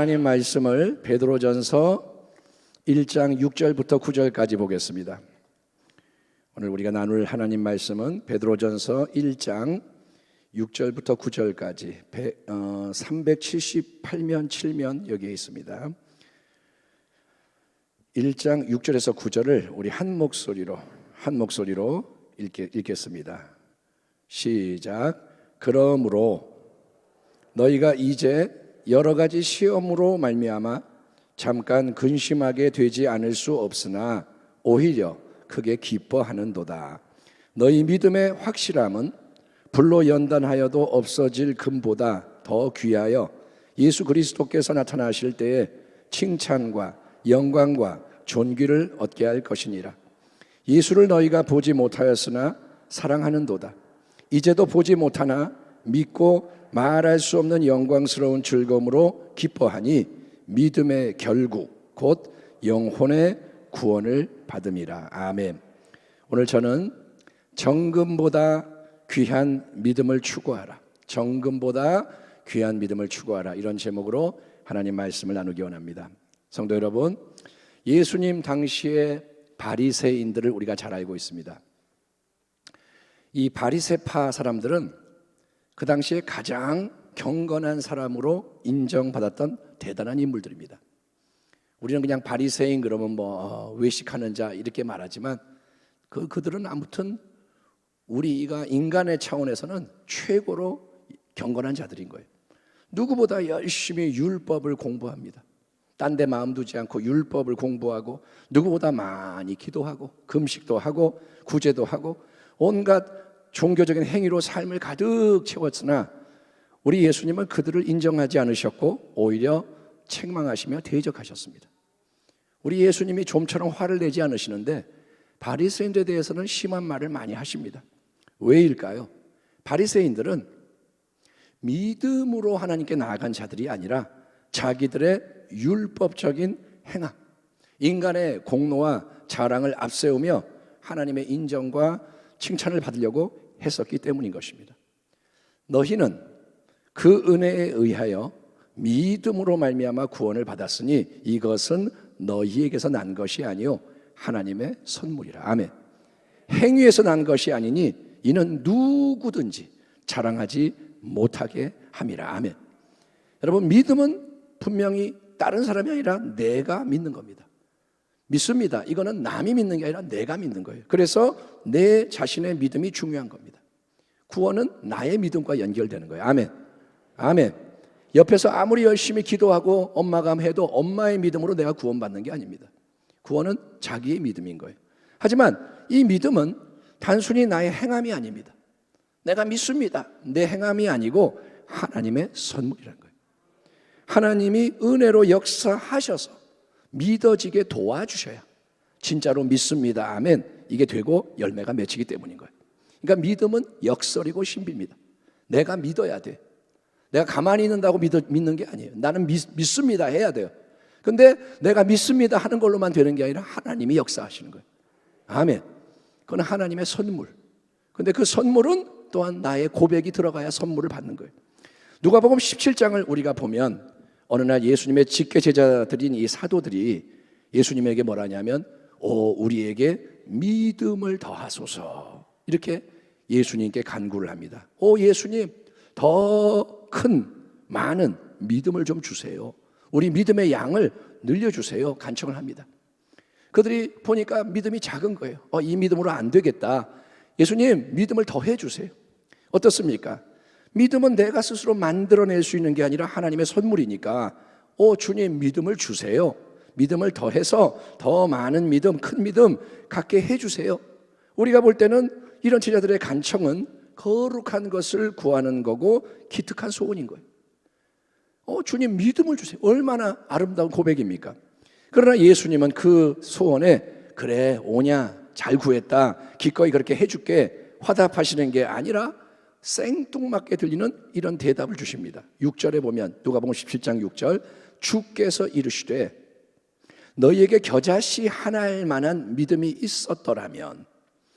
하나님 말씀을 베드로전서 1장 6절부터 9절까지 보겠습니다. 오늘 우리가 나눌 하나님 말씀은 베드로전서 1장 6절부터 9절까지 378면 7면 여기에 있습니다. 1장 6절에서 9절을 우리 한 목소리로 읽겠습니다. 시작. 그러므로 너희가 이제 여러 가지 시험으로 말미암아 잠깐 근심하게 되지 않을 수 없으나 오히려 크게 기뻐하는도다. 너희 믿음의 확실함은 불로 연단하여도 없어질 금보다 더 귀하여 예수 그리스도께서 나타나실 때에 칭찬과 영광과 존귀를 얻게 할 것이니라. 예수를 너희가 보지 못하였으나 사랑하는도다. 이제도 보지 못하나 믿고 말할 수 없는 영광스러운 즐거움으로 기뻐하니 믿음의 결국 곧 영혼의 구원을 받음이라. 아멘. 오늘 저는 정금보다 귀한 믿음을 추구하라, 정금보다 귀한 믿음을 추구하라, 이런 제목으로 하나님 말씀을 나누기 원합니다. 성도 여러분, 예수님 당시의 바리새인들을 우리가 잘 알고 있습니다. 이 바리새파 사람들은 그 당시에 가장 경건한 사람으로 인정받았던 대단한 인물들입니다. 우리는 그냥 바리새인 그러면 외식하는 자 이렇게 말하지만 그들은 아무튼 우리가 인간의 차원에서는 최고로 경건한 자들인 거예요. 누구보다 열심히 율법을 공부합니다. 딴 데 마음 두지 않고 율법을 공부하고 누구보다 많이 기도하고 금식도 하고 구제도 하고 온갖 종교적인 행위로 삶을 가득 채웠으나 우리 예수님은 그들을 인정하지 않으셨고 오히려 책망하시며 대적하셨습니다. 우리 예수님이 좀처럼 화를 내지 않으시는데 바리새인들에 대해서는 심한 말을 많이 하십니다. 왜일까요? 바리새인들은 믿음으로 하나님께 나아간 자들이 아니라 자기들의 율법적인 행함, 인간의 공로와 자랑을 앞세우며 하나님의 인정과 칭찬을 받으려고 했었기 때문인 것입니다. 너희는 그 은혜에 의하여 믿음으로 말미암아 구원을 받았으니 이것은 너희에게서 난 것이 아니요 하나님의 선물이라. 아멘. 행위에서 난 것이 아니니 이는 누구든지 자랑하지 못하게 함이라. 아멘. 여러분, 믿음은 분명히 다른 사람이 아니라 내가 믿는 겁니다. 믿습니다. 이거는 남이 믿는 게 아니라 내가 믿는 거예요. 그래서 내 자신의 믿음이 중요한 겁니다. 구원은 나의 믿음과 연결되는 거예요. 아멘. 아멘. 옆에서 아무리 열심히 기도하고 엄마가 해도 엄마의 믿음으로 내가 구원받는 게 아닙니다. 구원은 자기의 믿음인 거예요. 하지만 이 믿음은 단순히 나의 행함이 아닙니다. 내가 믿습니다. 내 행함이 아니고 하나님의 선물이라는 거예요. 하나님이 은혜로 역사하셔서 믿어지게 도와주셔야 진짜로 믿습니다. 아멘. 이게 되고 열매가 맺히기 때문인 거예요. 그러니까 믿음은 역설이고 신비입니다. 내가 믿어야 돼. 내가 가만히 있는다고 믿는 게 아니에요. 나는 믿습니다 해야 돼요. 근데 내가 믿습니다 하는 걸로만 되는 게 아니라 하나님이 역사하시는 거예요. 아멘. 그건 하나님의 선물. 근데 그 선물은 또한 나의 고백이 들어가야 선물을 받는 거예요. 누가복음 17장을 우리가 보면 어느 날 예수님의 직계 제자들인 이 사도들이 예수님에게 뭐라냐면 우리에게 믿음을 더하소서, 이렇게 예수님께 간구를 합니다. 예수님, 더 큰 많은 믿음을 좀 주세요. 우리 믿음의 양을 늘려주세요. 간청을 합니다. 그들이 보니까 믿음이 작은 거예요. 이 믿음으로 안 되겠다. 예수님, 믿음을 더해 주세요. 어떻습니까? 믿음은 내가 스스로 만들어낼 수 있는 게 아니라 하나님의 선물이니까 주님, 믿음을 주세요. 믿음을 더해서 더 많은 믿음, 큰 믿음 갖게 해주세요. 우리가 볼 때는 이런 제자들의 간청은 거룩한 것을 구하는 거고 기특한 소원인 거예요. 주님, 믿음을 주세요. 얼마나 아름다운 고백입니까? 그러나 예수님은 그 소원에 그래 오냐, 잘 구했다, 기꺼이 그렇게 해줄게 화답하시는 게 아니라 생뚱맞게 들리는 이런 대답을 주십니다. 6절에 보면 누가복음 17장 6절, 주께서 이르시되 너희에게 겨자씨 하나일 만한 믿음이 있었더라면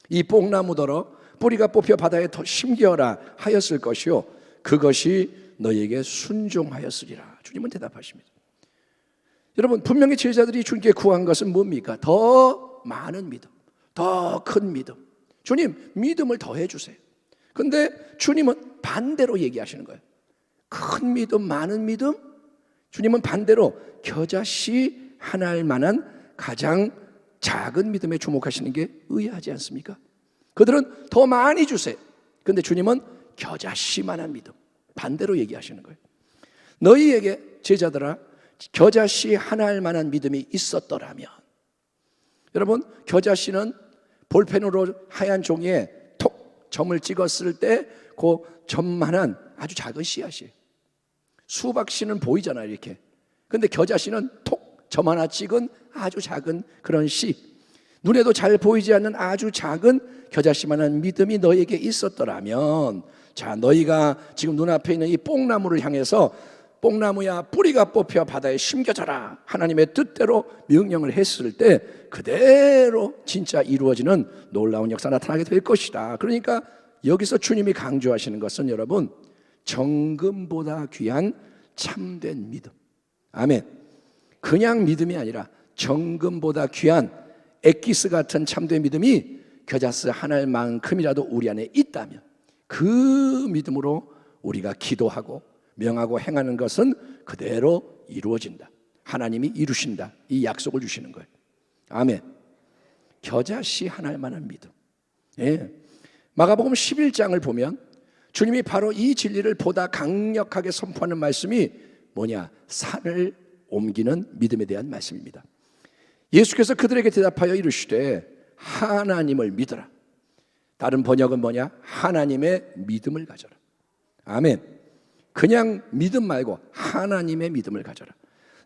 이 뽕나무더러 뿌리가 뽑혀 바다에 더 심겨라 하였을 것이요 그것이 너희에게 순종하였으리라. 주님은 대답하십니다. 여러분, 분명히 제자들이 주님께 구한 것은 뭡니까? 더 많은 믿음, 더 큰 믿음. 주님, 믿음을 더해 주세요. 근데 주님은 반대로 얘기하시는 거예요. 큰 믿음, 많은 믿음? 주님은 반대로 겨자씨 하나일 만한 가장 작은 믿음에 주목하시는 게 의아하지 않습니까? 그들은 더 많이 주세요. 근데 주님은 겨자씨만한 믿음, 반대로 얘기하시는 거예요. 너희에게 제자들아, 겨자씨 하나일 만한 믿음이 있었더라면. 여러분, 겨자씨는 볼펜으로 하얀 종이에 톡 점을 찍었을 때 그 점만한 아주 작은 씨앗이에요. 수박씨는 보이잖아요, 이렇게. 근데 겨자씨는 톡 점 하나 찍은 아주 작은 그런 씨, 눈에도 잘 보이지 않는 아주 작은 겨자씨만한 믿음이 너에게 있었더라면, 자, 너희가 지금 눈앞에 있는 이 뽕나무를 향해서 뽕나무야 뿌리가 뽑혀 바다에 심겨져라 하나님의 뜻대로 명령을 했을 때 그대로 진짜 이루어지는 놀라운 역사 나타나게 될 것이다. 그러니까 여기서 주님이 강조하시는 것은 여러분, 정금보다 귀한 참된 믿음. 아멘. 그냥 믿음이 아니라 정금보다 귀한 엑기스 같은 참된 믿음이 겨자씨 하나만큼이라도 우리 안에 있다면 그 믿음으로 우리가 기도하고 명하고 행하는 것은 그대로 이루어진다. 하나님이 이루신다. 이 약속을 주시는 거예요. 아멘. 겨자씨 하나일 만한 믿음. 예. 마가복음 11장을 보면 주님이 바로 이 진리를 보다 강력하게 선포하는 말씀이 뭐냐? 산을 옮기는 믿음에 대한 말씀입니다. 예수께서 그들에게 대답하여 이르시되 하나님을 믿어라. 다른 번역은 뭐냐? 하나님의 믿음을 가져라. 아멘. 그냥 믿음 말고 하나님의 믿음을 가져라.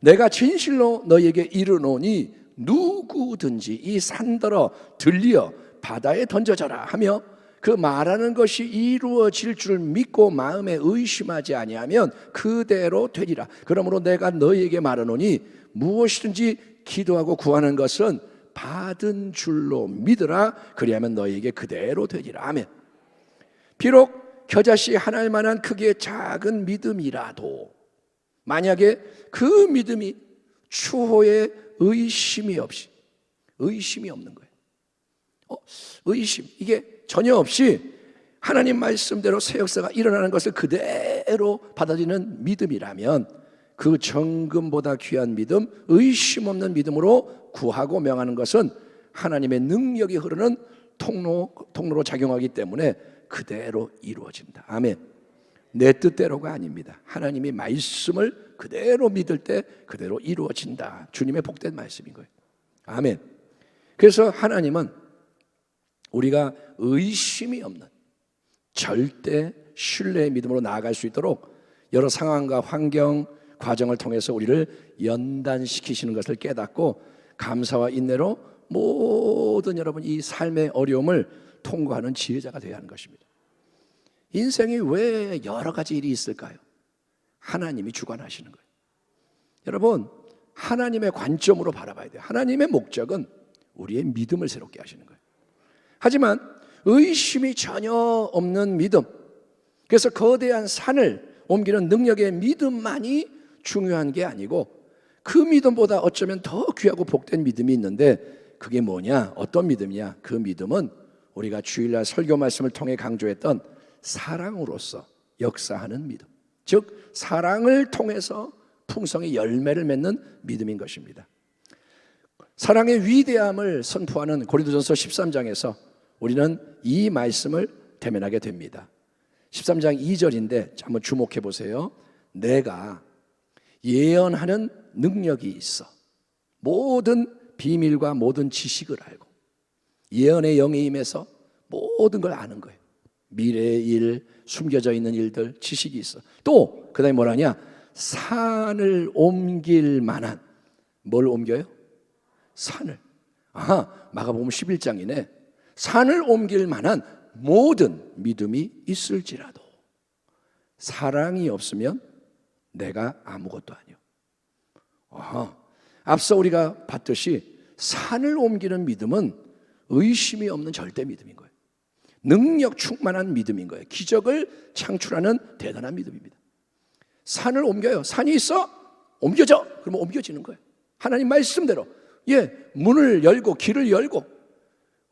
내가 진실로 너희에게 이르노니 누구든지 이 산더러 들리어 바다에 던져져라 하며 그 말하는 것이 이루어질 줄 믿고 마음에 의심하지 아니하면 그대로 되리라. 그러므로 내가 너희에게 말하노니 무엇이든지 기도하고 구하는 것은 받은 줄로 믿으라. 그리하면 너희에게 그대로 되리라. 아멘. 비록 겨자씨 하나일 만한 크기의 작은 믿음이라도 만약에 그 믿음이 추호에 의심이 없는 거예요. 의심, 이게 전혀 없이 하나님 말씀대로 새 역사가 일어나는 것을 그대로 받아들이는 믿음이라면 그 정금보다 귀한 믿음, 의심 없는 믿음으로 구하고 명하는 것은 하나님의 능력이 흐르는 통로로 작용하기 때문에 그대로 이루어진다. 아멘. 내 뜻대로가 아닙니다. 하나님이 말씀을 그대로 믿을 때 그대로 이루어진다. 주님의 복된 말씀인 거예요. 아멘. 그래서 하나님은 우리가 의심이 없는 절대 신뢰의 믿음으로 나아갈 수 있도록 여러 상황과 환경, 과정을 통해서 우리를 연단시키시는 것을 깨닫고 감사와 인내로 모든 여러분 이 삶의 어려움을 통과하는 지혜자가 되어야 하는 것입니다. 인생이 왜 여러 가지 일이 있을까요? 하나님이 주관하시는 거예요. 여러분, 하나님의 관점으로 바라봐야 돼요. 하나님의 목적은 우리의 믿음을 새롭게 하시는 거예요. 하지만 의심이 전혀 없는 믿음, 그래서 거대한 산을 옮기는 능력의 믿음만이 중요한 게 아니고 그 믿음보다 어쩌면 더 귀하고 복된 믿음이 있는데 그게 뭐냐? 어떤 믿음이냐? 그 믿음은 우리가 주일날 설교 말씀을 통해 강조했던 사랑으로서 역사하는 믿음, 즉 사랑을 통해서 풍성의 열매를 맺는 믿음인 것입니다. 사랑의 위대함을 선포하는 고린도전서 13장에서 우리는 이 말씀을 대면하게 됩니다. 13장 2절인데 한번 주목해 보세요. 내가 예언하는 능력이 있어 모든 비밀과 모든 지식을 알고, 예언의 영에 임해서 모든 걸 아는 거예요. 미래의 일, 숨겨져 있는 일들, 지식이 있어. 또 그 다음에 뭐라냐? 산을 옮길 만한, 뭘 옮겨요? 산을. 마가복음 11장이네. 산을 옮길 만한 모든 믿음이 있을지라도 사랑이 없으면 내가 아무것도 아니요. 앞서 우리가 봤듯이 산을 옮기는 믿음은 의심이 없는 절대 믿음인 거예요. 능력 충만한 믿음인 거예요. 기적을 창출하는 대단한 믿음입니다. 산을 옮겨요. 산이 있어? 옮겨져. 그러면 옮겨지는 거예요. 하나님 말씀대로 문을 열고 길을 열고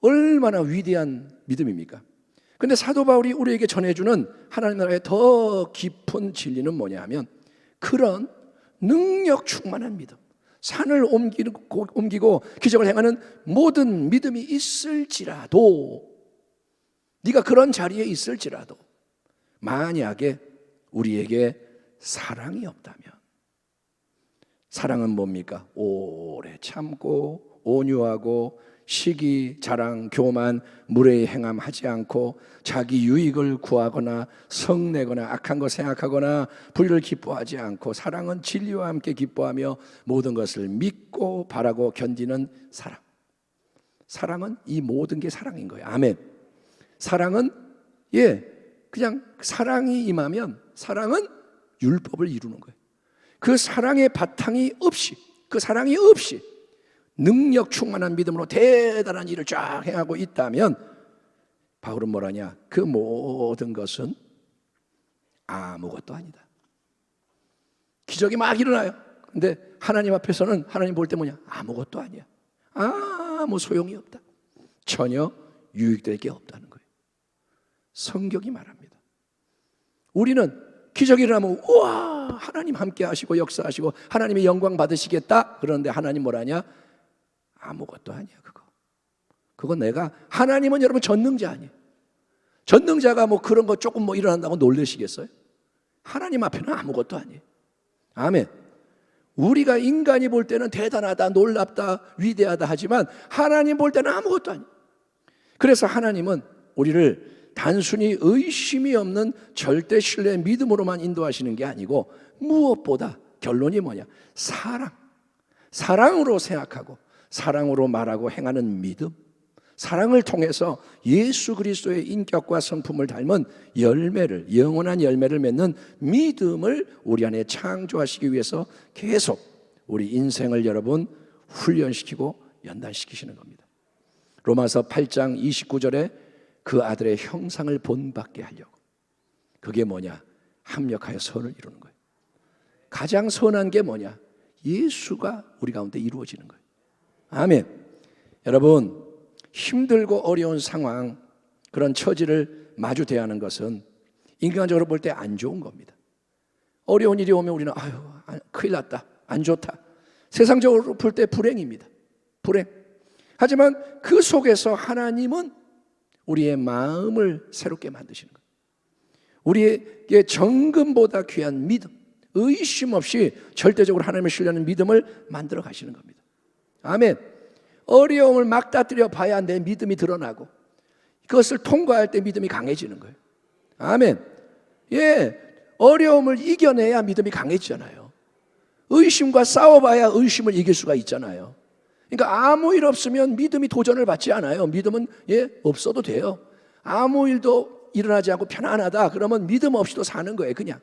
얼마나 위대한 믿음입니까? 근데 사도 바울이 우리에게 전해주는 하나님 나라의 더 깊은 진리는 뭐냐 하면 그런 능력 충만한 믿음, 산을 옮기고 기적을 행하는 모든 믿음이 있을지라도, 네가 그런 자리에 있을지라도 만약에 우리에게 사랑이 없다면, 사랑은 뭡니까? 오래 참고 온유하고 시기, 자랑, 교만, 무례히 행함하지 않고 자기 유익을 구하거나 성내거나 악한 것 생각하거나 불의를 기뻐하지 않고, 사랑은 진리와 함께 기뻐하며 모든 것을 믿고 바라고 견디는 사랑. 사랑은 이 모든 게 사랑인 거예요. 아멘. 사랑은 그냥 사랑이 임하면 사랑은 율법을 이루는 거예요. 그 사랑의 바탕이 없이, 그 사랑이 없이 능력 충만한 믿음으로 대단한 일을 쫙 행하고 있다면 바울은 뭐라냐? 그 모든 것은 아무것도 아니다. 기적이 막 일어나요. 근데 하나님 앞에서는 하나님 볼 때 뭐냐? 아무것도 아니야. 아무 소용이 없다. 전혀 유익될 게 없다는 거예요. 성경이 말합니다. 우리는 기적이 일어나면 우와, 하나님 함께 하시고 역사하시고 하나님의 영광 받으시겠다. 그런데 하나님 뭐라냐? 아무것도 아니야. 그거 내가, 하나님은 여러분 전능자 아니에요. 전능자가 뭐 그런 거 조금 뭐 일어난다고 놀라시겠어요? 하나님 앞에는 아무것도 아니에요. 아멘. 우리가 인간이 볼 때는 대단하다, 놀랍다, 위대하다 하지만 하나님 볼 때는 아무것도 아니에요. 그래서 하나님은 우리를 단순히 의심이 없는 절대 신뢰의 믿음으로만 인도하시는 게 아니고 무엇보다 결론이 뭐냐? 사랑으로 생각하고 사랑으로 말하고 행하는 믿음, 사랑을 통해서 예수 그리스도의 인격과 성품을 닮은 열매를, 영원한 열매를 맺는 믿음을 우리 안에 창조하시기 위해서 계속 우리 인생을 여러분 훈련시키고 연단시키시는 겁니다. 로마서 8장 29절에 그 아들의 형상을 본받게 하려고. 그게 뭐냐? 합력하여 선을 이루는 거예요. 가장 선한 게 뭐냐? 예수가 우리 가운데 이루어지는 거예요. 아멘. 여러분, 힘들고 어려운 상황, 그런 처지를 마주 대하는 것은 인간적으로 볼 때 안 좋은 겁니다. 어려운 일이 오면 우리는 큰일 났다, 안 좋다. 세상적으로 볼 때 불행입니다. 불행. 하지만 그 속에서 하나님은 우리의 마음을 새롭게 만드시는 거예요. 우리에게 정금보다 귀한 믿음, 의심 없이 절대적으로 하나님을 신뢰하는 믿음을 만들어 가시는 겁니다. 아멘. 어려움을 막 따뜨려 봐야 내 믿음이 드러나고 그것을 통과할 때 믿음이 강해지는 거예요. 아멘. 어려움을 이겨내야 믿음이 강해지잖아요. 의심과 싸워봐야 의심을 이길 수가 있잖아요. 그러니까 아무 일 없으면 믿음이 도전을 받지 않아요. 믿음은 없어도 돼요. 아무 일도 일어나지 않고 편안하다 그러면 믿음 없이도 사는 거예요, 그냥.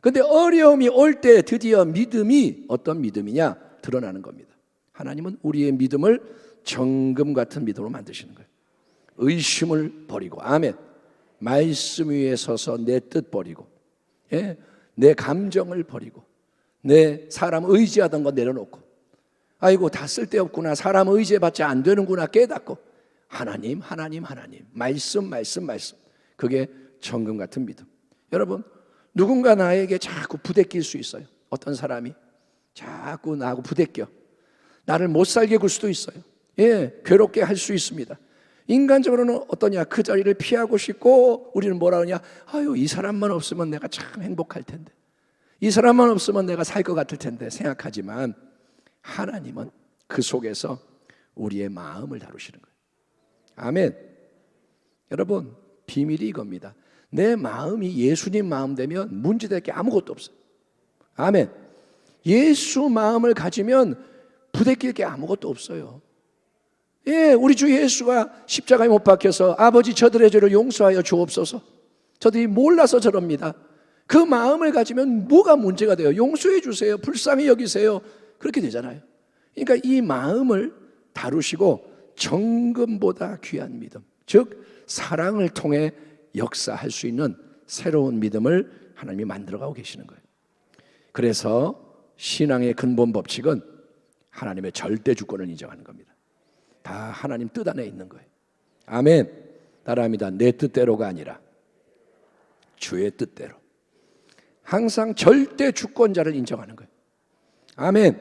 근데 어려움이 올 때 드디어 믿음이 어떤 믿음이냐 드러나는 겁니다. 하나님은 우리의 믿음을 정금 같은 믿음으로 만드시는 거예요. 의심을 버리고, 아멘. 말씀 위에 서서 내 뜻 버리고, 내 감정을 버리고, 내 사람 의지하던 거 내려놓고, 아이고 다 쓸데없구나, 사람 의지해봤자 안 되는구나 깨닫고, 하나님 말씀. 그게 정금 같은 믿음. 여러분, 누군가 나에게 자꾸 부대낄 수 있어요. 어떤 사람이 자꾸 나하고 부대껴 나를 못 살게 굴 수도 있어요. 괴롭게 할 수 있습니다. 인간적으로는 어떠냐? 그 자리를 피하고 싶고 우리는 뭐라 하냐? 이 사람만 없으면 내가 참 행복할 텐데, 이 사람만 없으면 내가 살 것 같을 텐데 생각하지만 하나님은 그 속에서 우리의 마음을 다루시는 거예요. 아멘. 여러분, 비밀이 이겁니다. 내 마음이 예수님 마음 되면 문제될 게 아무것도 없어요. 아멘. 예수 마음을 가지면 부대낄 게 아무것도 없어요. 우리 주 예수가 십자가에 못 박혀서 아버지 저들의 죄를 용서하여 주옵소서, 저들이 몰라서 저럽니다. 그 마음을 가지면 뭐가 문제가 돼요? 용서해 주세요, 불쌍히 여기세요, 그렇게 되잖아요. 그러니까 이 마음을 다루시고 정금보다 귀한 믿음, 즉 사랑을 통해 역사할 수 있는 새로운 믿음을 하나님이 만들어가고 계시는 거예요. 그래서 신앙의 근본 법칙은 하나님의 절대 주권을 인정하는 겁니다. 다 하나님 뜻 안에 있는 거예요. 아멘. 따라합니다. 내 뜻대로가 아니라 주의 뜻대로. 항상 절대 주권자를 인정하는 거예요. 아멘.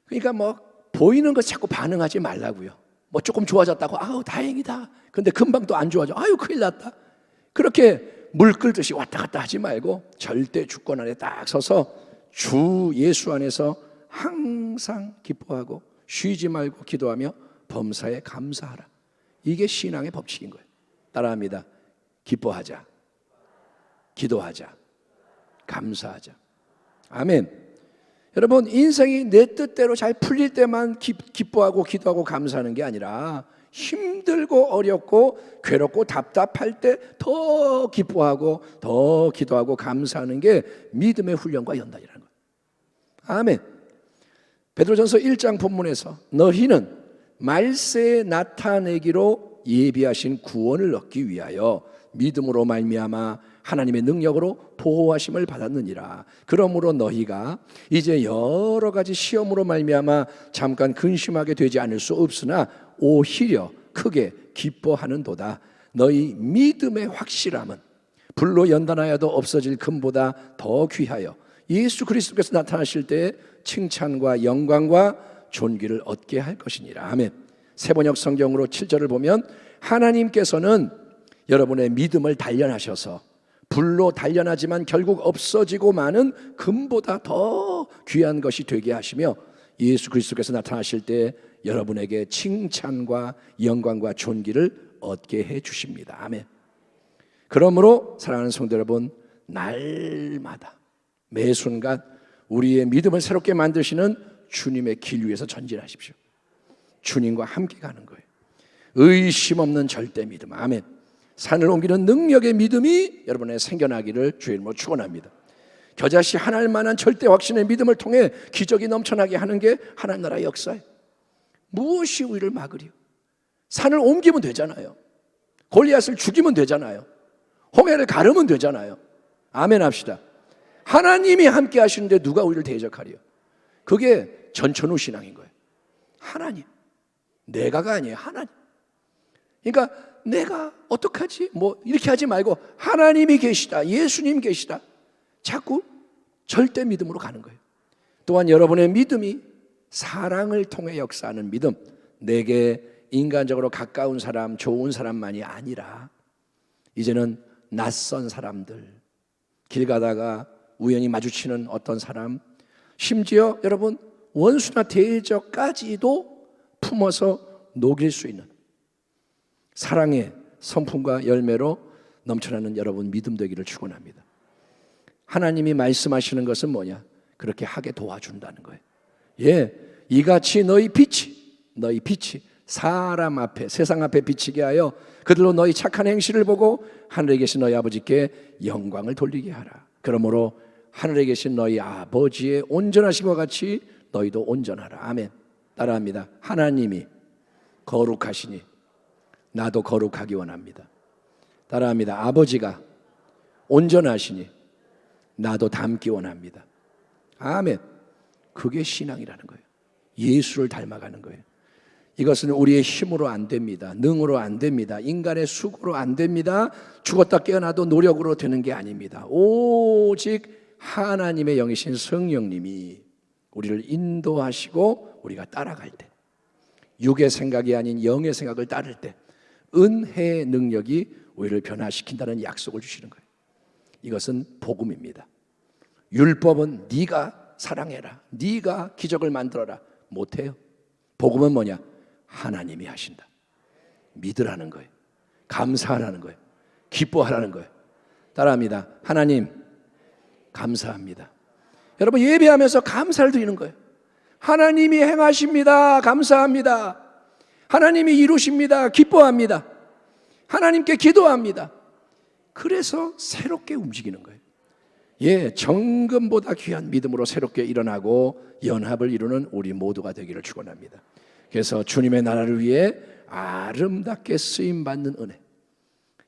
그러니까 뭐 보이는 것 자꾸 반응하지 말라고요. 뭐 조금 좋아졌다고 아우 다행이다. 근데 금방 또 안 좋아져. 아유 큰일 났다. 그렇게 물 끓듯이 왔다 갔다 하지 말고 절대 주권 안에 딱 서서 주 예수 안에서 항상 기뻐하고 쉬지 말고 기도하며 범사에 감사하라. 이게 신앙의 법칙인 거예요. 따라합니다. 기뻐하자, 기도하자, 감사하자. 아멘. 여러분 인생이 내 뜻대로 잘 풀릴 때만 기뻐하고 기도하고 감사하는 게 아니라 힘들고 어렵고 괴롭고 답답할 때 더 기뻐하고 더 기도하고 감사하는 게 믿음의 훈련과 연단이라는 거예요. 아멘. 베드로전서 1장 본문에서 너희는 말세에 나타내기로 예비하신 구원을 얻기 위하여 믿음으로 말미암아 하나님의 능력으로 보호하심을 받았느니라. 그러므로 너희가 이제 여러 가지 시험으로 말미암아 잠깐 근심하게 되지 않을 수 없으나 오히려 크게 기뻐하는도다. 너희 믿음의 확실함은 불로 연단하여도 없어질 금보다 더 귀하여 예수 그리스도께서 나타나실 때 칭찬과 영광과 존귀를 얻게 할 것이니라. 아멘. 세번역 성경으로 7절을 보면 하나님께서는 여러분의 믿음을 단련하셔서 불로 단련하지만 결국 없어지고 마는 금보다 더 귀한 것이 되게 하시며 예수 그리스도께서 나타나실 때 여러분에게 칭찬과 영광과 존귀를 얻게 해 주십니다. 아멘. 그러므로 사랑하는 성도 여러분, 날마다 매 순간 우리의 믿음을 새롭게 만드시는 주님의 길 위에서 전진하십시오. 주님과 함께 가는 거예요. 의심 없는 절대 믿음. 아멘. 산을 옮기는 능력의 믿음이 여러분의 생겨나기를 주의 이름으로 축원합니다. 겨자씨 하나일 만한 절대 확신의 믿음을 통해 기적이 넘쳐나게 하는 게 하나님 나라의 역사예요. 무엇이 우리를 막으리요? 산을 옮기면 되잖아요. 골리앗을 죽이면 되잖아요. 홍해를 가르면 되잖아요. 아멘 합시다. 하나님이 함께 하시는데 누가 우리를 대적하리요? 그게 전천후 신앙인 거예요. 하나님. 내가가 아니에요. 하나님. 그러니까 내가 어떡하지? 뭐 이렇게 하지 말고 하나님이 계시다. 예수님 계시다. 자꾸 절대 믿음으로 가는 거예요. 또한 여러분의 믿음이 사랑을 통해 역사하는 믿음, 내게 인간적으로 가까운 사람, 좋은 사람만이 아니라 이제는 낯선 사람들, 길 가다가 우연히 마주치는 어떤 사람, 심지어 여러분 원수나 대적까지도 품어서 녹일 수 있는 사랑의 성품과 열매로 넘쳐나는 여러분 믿음 되기를 축원합니다. 하나님이 말씀하시는 것은 뭐냐? 그렇게 하게 도와준다는 거예요. 예, 이같이 너희 빛이 사람 앞에, 세상 앞에 비치게 하여 그들로 너희 착한 행실을 보고 하늘에 계신 너희 아버지께 영광을 돌리게 하라. 그러므로 하늘에 계신 너희 아버지의 온전하심과 같이 너희도 온전하라. 아멘. 따라합니다. 하나님이 거룩하시니 나도 거룩하기 원합니다. 따라합니다. 아버지가 온전하시니 나도 닮기 원합니다. 아멘. 그게 신앙이라는 거예요. 예수를 닮아가는 거예요. 이것은 우리의 힘으로 안 됩니다. 능으로 안 됩니다. 인간의 수고로 안 됩니다. 죽었다 깨어나도 노력으로 되는 게 아닙니다. 오직 하나님의 영이신 성령님이 우리를 인도하시고 우리가 따라갈 때, 육의 생각이 아닌 영의 생각을 따를 때 은혜의 능력이 우리를 변화시킨다는 약속을 주시는 거예요. 이것은 복음입니다. 율법은 네가 사랑해라, 네가 기적을 만들어라, 못해요. 복음은 뭐냐? 하나님이 하신다. 믿으라는 거예요. 감사하라는 거예요. 기뻐하라는 거예요. 따라합니다. 하나님 감사합니다. 여러분 예배하면서 감사를 드리는 거예요. 하나님이 행하십니다. 감사합니다. 하나님이 이루십니다. 기뻐합니다. 하나님께 기도합니다. 그래서 새롭게 움직이는 거예요. 예, 정금보다 귀한 믿음으로 새롭게 일어나고 연합을 이루는 우리 모두가 되기를 축원합니다. 그래서 주님의 나라를 위해 아름답게 쓰임받는 은혜,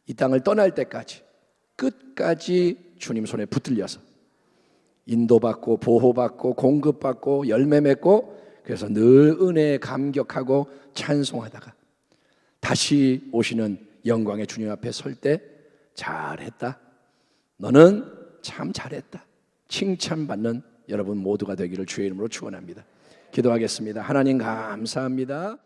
이 땅을 떠날 때까지 끝까지 주님 손에 붙들려서 인도받고 보호받고 공급받고 열매 맺고 그래서 늘 은혜에 감격하고 찬송하다가 다시 오시는 영광의 주님 앞에 설 때 잘했다, 너는 참 잘했다 칭찬받는 여러분 모두가 되기를 주의 이름으로 축원합니다. 기도하겠습니다. 하나님 감사합니다.